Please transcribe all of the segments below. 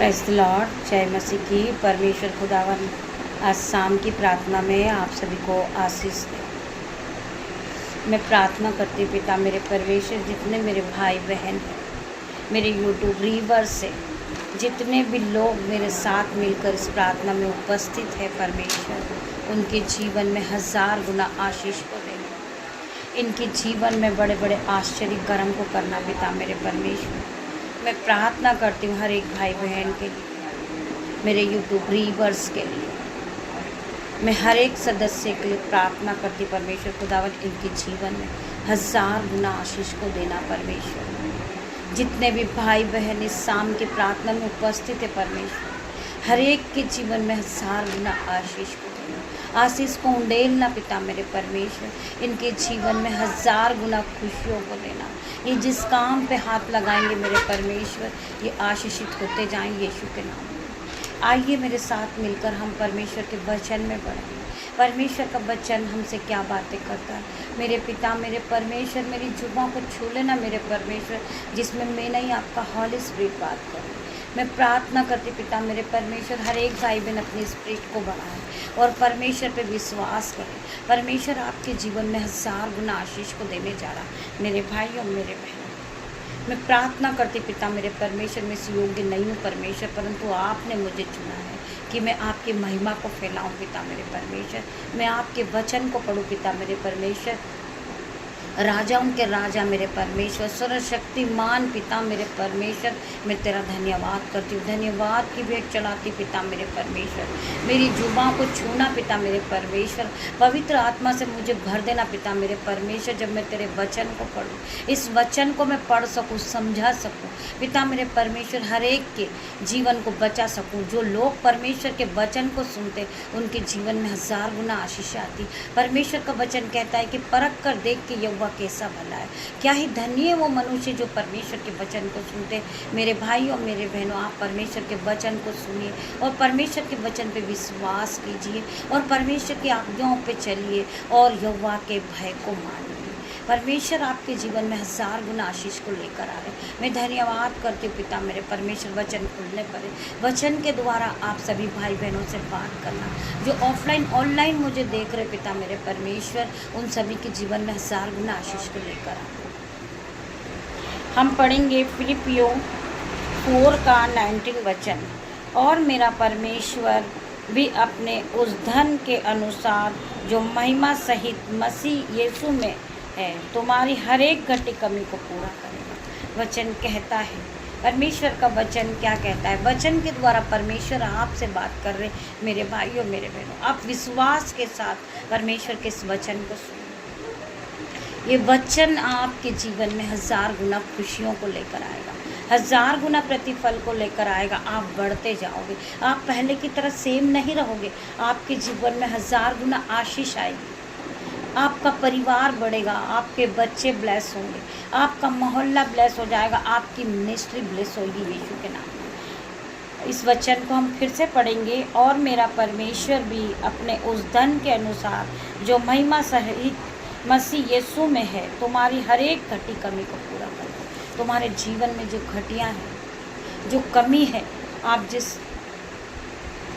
Praise the Lord. जय मसीह की। परमेश्वर खुदावन आज शाम की प्रार्थना में आप सभी को आशीष दे। मैं प्रार्थना करती पिता मेरे परमेश्वर, जितने मेरे भाई बहन हैं, मेरे यूट्यूब रीवर्स से जितने भी लोग मेरे साथ मिलकर इस प्रार्थना में उपस्थित है परमेश्वर, उनके जीवन में 1000 गुना आशीष को देना, इनके जीवन में बड़े बड़े आश्चर्य कर्म को करना पिता मेरे परमेश्वर। मैं प्रार्थना करती हूँ हर एक भाई बहन के लिए, मेरे यूट्यूब रीवर्स के लिए, मैं हर एक सदस्य के लिए प्रार्थना करती परमेश्वर खुदावन, इनके जीवन में 1000 गुना आशीष को देना परमेश्वर। जितने भी भाई बहन इस शाम की प्रार्थना में उपस्थित है परमेश्वर, हर एक के जीवन में 1000 गुना आशीष को देना, आशीष को उंडेलना पिता मेरे परमेश्वर। इनके जीवन में 1000 गुना खुशियों को देना। ये जिस काम पे हाथ लगाएंगे मेरे परमेश्वर, ये आशीषित होते जाएंगे यीशु के नाम में। आइए मेरे साथ मिलकर हम परमेश्वर के वचन में बढ़ेंगे। परमेश्वर का वचन हमसे क्या बातें करता है। मेरे पिता मेरे परमेश्वर, मेरी जुबां को छू लेना मेरे परमेश्वर, जिसमें मैं नहीं आपका हॉली स्पिरिट बात करूँ। मैं प्रार्थना करती पिता मेरे परमेश्वर, हर एक भाई बहन अपनी स्पिरिट को बढ़ाए और परमेश्वर पे विश्वास करें। परमेश्वर आपके जीवन में 1000 गुना आशीष को देने जा रहा मेरे भाई और मेरे बहन। मैं प्रार्थना करती पिता मेरे परमेश्वर, मैं इस योग्य नहीं हूँ परमेश्वर, परंतु आपने मुझे चुना है कि मैं आपकी महिमा को फैलाऊँ पिता मेरे परमेश्वर। मैं आपके वचन को पढ़ूँ पिता मेरे परमेश्वर। राजाओं के राजा मेरे परमेश्वर, सर्वशक्तिमान पिता मेरे परमेश्वर, मैं तेरा धन्यवाद करती हूँ। धन्यवाद की भेंट चढ़ाती पिता मेरे परमेश्वर। मेरी जुबां को छूना पिता मेरे परमेश्वर, पवित्र आत्मा से मुझे भर देना पिता मेरे परमेश्वर। जब मैं तेरे वचन को पढ़ूँ, इस वचन को मैं पढ़ सकूँ, समझा सकूँ पिता मेरे परमेश्वर, हर एक के जीवन को बचा सकूँ। जो लोग परमेश्वर के वचन को सुनते, उनके जीवन में 1000 गुना आशीष आती। परमेश्वर का वचन कहता है कि परख कर देख के यहोवा कैसा भला है। क्या ही धन्य है वो मनुष्य जो परमेश्वर के वचन को सुनते। मेरे भाई और मेरे बहनों, आप परमेश्वर के वचन को सुनिए और परमेश्वर के वचन पे विश्वास कीजिए और परमेश्वर की आज्ञाओं पे चलिए और यहोवा के भय को मानिए। परमेश्वर आपके जीवन में 1000 गुना आशीष को लेकर आ रहे। मैं धन्यवाद करती हूँ पिता मेरे परमेश्वर, वचन खुलने पर वचन के द्वारा आप सभी भाई बहनों से बात करना, जो ऑफलाइन ऑनलाइन मुझे देख रहे पिता मेरे परमेश्वर, उन सभी के जीवन में 1000 गुना आशीष को लेकर आ रहे। हम पढ़ेंगे फिलिपियों 4 का 19 वचन। और मेरा परमेश्वर भी अपने उस धन के अनुसार जो महिमा सहित मसीह यीशु में है, तुम्हारी हर एक घटी कमी को पूरा करेगा। वचन कहता है, परमेश्वर का वचन क्या कहता है। वचन के द्वारा परमेश्वर आपसे बात कर रहे मेरे भाई और मेरे बहनों। आप विश्वास के साथ परमेश्वर के इस वचन को सुनिए। ये वचन आपके जीवन में 1000 गुना खुशियों को लेकर आएगा, 1000 गुना प्रतिफल को लेकर आएगा। आप बढ़ते जाओगे, आप पहले की तरह सेम नहीं रहोगे। आपके जीवन में 1000 गुना आशीष आएगी। आपका परिवार बढ़ेगा, आपके बच्चे ब्लेस होंगे, आपका मोहल्ला ब्लेस हो जाएगा, आपकी मिनिस्ट्री ब्लेस होगी यीशु के नाम में। इस वचन को हम फिर से पढ़ेंगे। और मेरा परमेश्वर भी अपने उस धन के अनुसार जो महिमा सहित मसीह यीशु में है, तुम्हारी हर एक घटी कमी को पूरा करेगा। तुम्हारे जीवन में जो घटियाँ हैं, जो कमी है, आप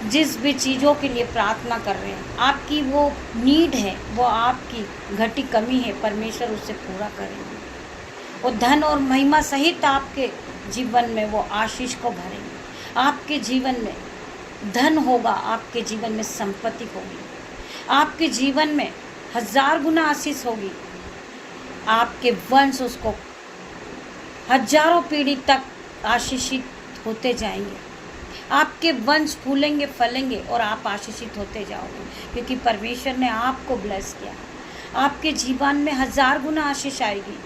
जिस भी चीज़ों के लिए प्रार्थना कर रहे हैं, आपकी वो नीड है, वो आपकी घटी कमी है, परमेश्वर उससे पूरा करेंगे। वो धन और महिमा सहित आपके जीवन में वो आशीष को भरेंगे। आपके जीवन में धन होगा, आपके जीवन में संपत्ति होगी, आपके जीवन में 1000 गुना आशीष होगी। आपके वंश उसको हजारों पीढ़ी तक आशीषित होते जाएंगे। आपके वंश फूलेंगे फलेंगे और आप आशीषित होते जाओगे, क्योंकि परमेश्वर ने आपको ब्लेस किया। आपके जीवन में 1000 गुना आशीष आएगी।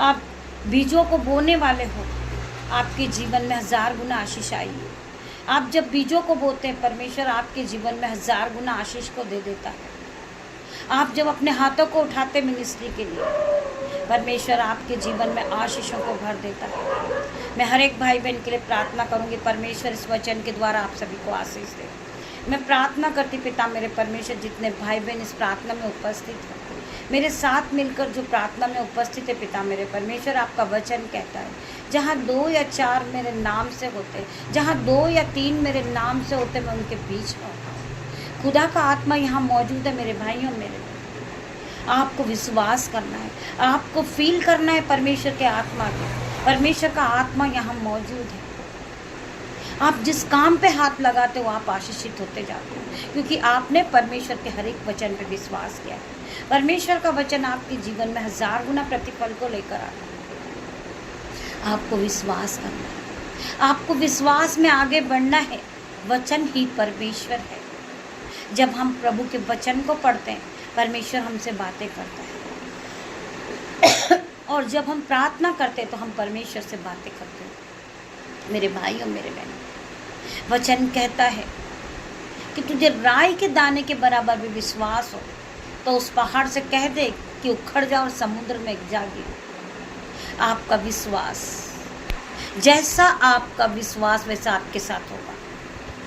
आप बीजों को बोने वाले हो, आपके जीवन में 1000 गुना आशीष आएगी। आप जब बीजों को बोते हैं, परमेश्वर आपके जीवन में 1000 गुना आशीष को दे देता है। आप जब अपने हाथों को उठाते मिनिस्ट्री के लिए, परमेश्वर आपके जीवन में आशीषों को भर देता है। मैं हर एक भाई बहन के लिए प्रार्थना करूंगी, परमेश्वर इस वचन के द्वारा आप सभी को आशीष दे। मैं प्रार्थना करती पिता मेरे परमेश्वर, जितने भाई बहन इस प्रार्थना में उपस्थित हैं, मेरे साथ मिलकर जो प्रार्थना में उपस्थित है पिता मेरे परमेश्वर, आपका वचन कहता है जहाँ 2 या 4 मेरे नाम से होते, जहाँ 2 या 3 मेरे नाम से होते, मैं उनके बीच में होता हूँ। खुदा का आत्मा यहाँ मौजूद है मेरे भाइयों मेरे बहनों। आपको विश्वास करना है, आपको फील करना है परमेश्वर के आत्मा के। परमेश्वर का आत्मा यहाँ मौजूद है। आप जिस काम पे हाथ लगाते हो आप आशीषित होते जाते हो, क्योंकि आपने परमेश्वर के हर एक वचन पे विश्वास किया है। परमेश्वर का वचन आपके जीवन में 1000 गुना प्रतिफल को लेकर आता है। आपको विश्वास करना है, आपको विश्वास में आगे बढ़ना है। वचन ही परमेश्वर है। जब हम प्रभु के वचन को पढ़ते हैं, परमेश्वर हमसे बातें करता है और जब हम प्रार्थना करते हैं तो हम परमेश्वर से बातें करते हैं। मेरे भाइयों मेरे बहनों, वचन कहता है कि तुझे राई के दाने के बराबर भी विश्वास हो तो उस पहाड़ से कह दे कि उखड़ जा और समुद्र में जा गिर। आपका विश्वास, जैसा आपका विश्वास वैसा आपके साथ होगा।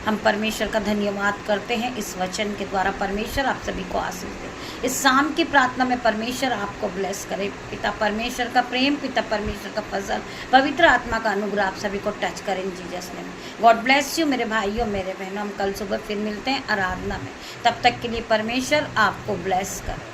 हम परमेश्वर का धन्यवाद करते हैं इस वचन के द्वारा। परमेश्वर आप सभी को आशीष दे। इस शाम की प्रार्थना में परमेश्वर आपको ब्लेस करे। पिता परमेश्वर का प्रेम, पिता परमेश्वर का फजल, पवित्र आत्मा का अनुग्रह आप सभी को टच करें Jesus name. God bless you मेरे भाइयों मेरे बहनों। हम कल सुबह फिर मिलते हैं आराधना में। तब तक के लिए परमेश्वर आपको ब्लेस करे।